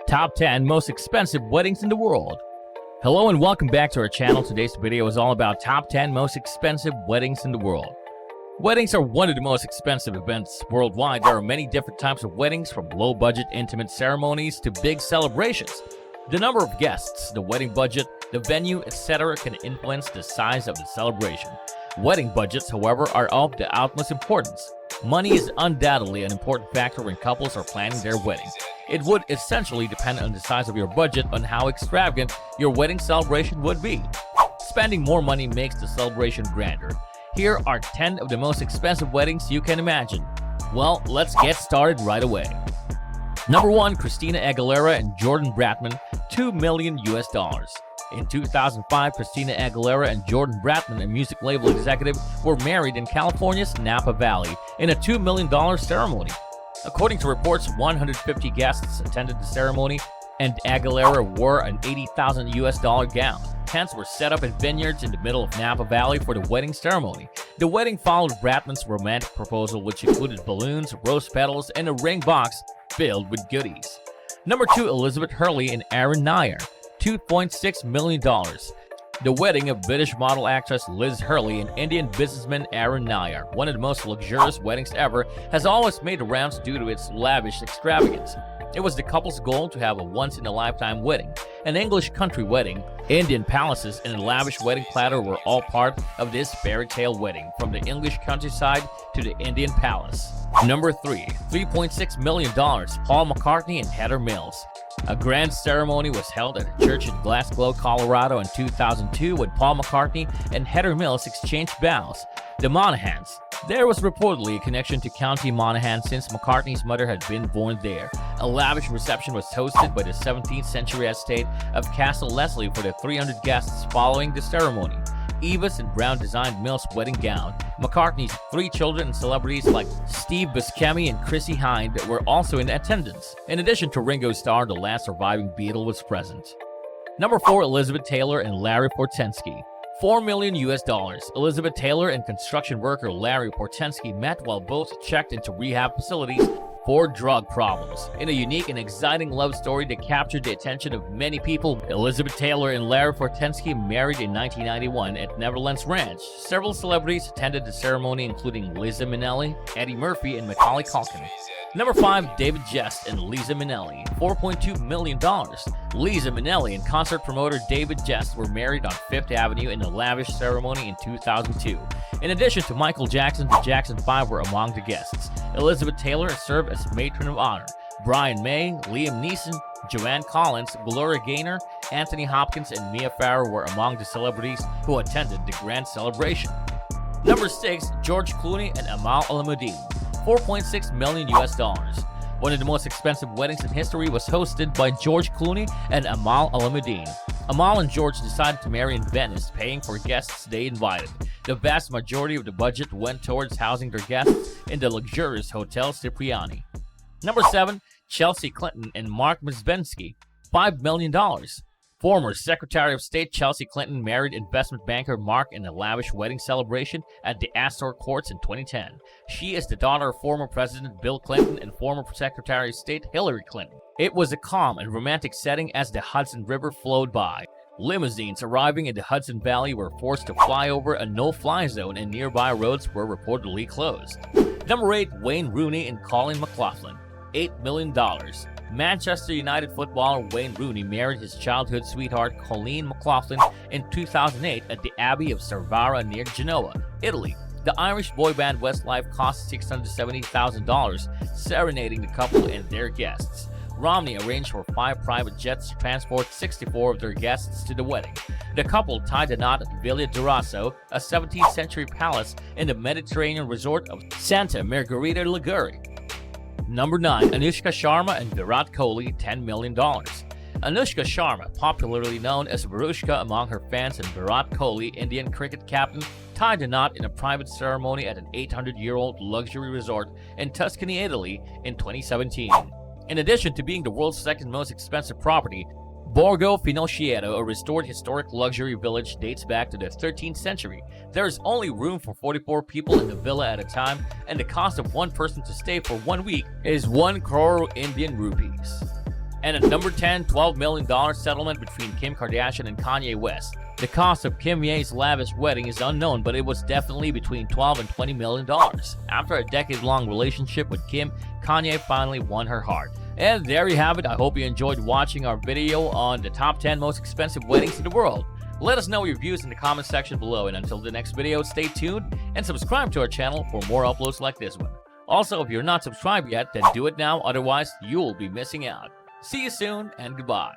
Top 10 most expensive weddings in the world. Hello and welcome back to our channel. Today's video is all about top 10 most expensive weddings in the world. Weddings are one of the most expensive events worldwide. There are many different types of weddings, from low-budget intimate ceremonies to big celebrations. The number of guests, the wedding budget, the venue, etc. can influence the size of the celebration. Wedding budgets, however, are of the utmost importance. Money is undoubtedly an important factor when couples are planning their wedding. It would essentially depend on the size of your budget on how extravagant your wedding celebration would be. Spending more money makes the celebration grander. Here are 10 of the most expensive weddings you can imagine. Well, let's get started right away. Number 1. Christina Aguilera and Jordan Bratman, $2 million. In 2005, Christina Aguilera and Jordan Bratman, a music label executive, were married in California's Napa Valley in a $2 million ceremony. According to reports, 150 guests attended the ceremony, and Aguilera wore an $80,000 gown. Tents were set up in vineyards in the middle of Napa Valley for the wedding ceremony. The wedding followed Bratman's romantic proposal, which included balloons, rose petals, and a ring box filled with goodies. Number 2. Elizabeth Hurley and Aaron Nair, $2.6 million. The wedding of British model actress Liz Hurley and Indian businessman Aaron Nair, one of the most luxurious weddings ever, has always made the rounds due to its lavish extravagance. It was the couple's goal to have a once-in-a-lifetime wedding. An English country wedding, Indian palaces, and a lavish wedding platter were all part of this fairy tale wedding, from the English countryside to the Indian palace. Number 3. $3.6 million. Paul McCartney and Heather Mills. A grand ceremony was held at a church in Glasgow, Colorado in 2002 when Paul McCartney and Heather Mills exchanged vows. The Monaghan's. There was reportedly a connection to County Monaghan since McCartney's mother had been born there. A lavish reception was hosted by the 17th century estate of Castle Leslie for the 300 guests following the ceremony. Eva's and Brown designed Mills' wedding gown. McCartney's 3 children and celebrities like Steve Buscemi and Chrissie Hynde were also in attendance. In addition to Ringo Starr, the last surviving Beatle was present. Number 4. Elizabeth Taylor and Larry Portensky, $4 million. Elizabeth Taylor and construction worker Larry Portensky met while both checked into rehab facilities for drug problems. In a unique and exciting love story that captured the attention of many people, Elizabeth Taylor and Larry Portensky married in 1991 at Neverlands Ranch. Several celebrities attended the ceremony, including Liza Minnelli, Eddie Murphy, and Macaulay Culkin. Number 5. David Jest and Liza Minnelli, $4.2 million. Liza Minnelli and concert promoter David Jest were married on Fifth Avenue in a lavish ceremony in 2002. In addition to Michael Jackson, the Jackson 5 were among the guests. Elizabeth Taylor served as matron of honor. Brian May, Liam Neeson, Joanne Collins, Gloria Gaynor, Anthony Hopkins, and Mia Farrow were among the celebrities who attended the grand celebration. Number 6. George Clooney and Amal Al-Muaddin, $4.6 million. One of the most expensive weddings in history was hosted by George Clooney and Amal Al-Muaddin. Amal and George decided to marry in Venice, paying for guests they invited. The vast majority of the budget went towards housing their guests in the luxurious Hotel Cipriani. Number 7. Chelsea Clinton and Mark Mizbensky, $5 million. Former Secretary of State Chelsea Clinton married investment banker Mark in a lavish wedding celebration at the Astor Courts in 2010. She is the daughter of former President Bill Clinton and former Secretary of State Hillary Clinton. It was a calm and romantic setting as the Hudson River flowed by. Limousines arriving in the Hudson Valley were forced to fly over a no-fly zone, and nearby roads were reportedly closed. Number 8. Wayne Rooney and Colleen McLaughlin, $8 million. Manchester United footballer Wayne Rooney married his childhood sweetheart Colleen McLaughlin in 2008 at the Abbey of Cervara near Genoa, Italy. The Irish boy band Westlife cost $670,000, serenading the couple and their guests. Romney arranged for 5 private jets to transport 64 of their guests to the wedding. The couple tied the knot at Villa Durasso, a 17th century palace in the Mediterranean resort of Santa Margherita Ligure. Number 9. Anushka Sharma and Virat Kohli, $10 million. Anushka Sharma, popularly known as Varushka among her fans, and Virat Kohli, Indian cricket captain, tied the knot in a private ceremony at an 800-year-old luxury resort in Tuscany, Italy in 2017. In addition to being the world's second most expensive property, Borgo Finocchiaro, a restored historic luxury village, dates back to the 13th century. There is only room for 44 people in the villa at a time, and the cost of one person to stay for 1 week is 1 crore Indian rupees. And at number 10, $12 million settlement between Kim Kardashian and Kanye West. The cost of Kim Ye's lavish wedding is unknown, but it was definitely between $12 and $20 million. After a decade-long relationship with Kim, Kanye finally won her heart. And there you have it. I hope you enjoyed watching our video on the top 10 most expensive weddings in the world. Let us know your views in the comment section below, and until the next video, stay tuned and subscribe to our channel for more uploads like this one. Also, if you're not subscribed yet, then do it now, otherwise you'll be missing out. See you soon, and goodbye.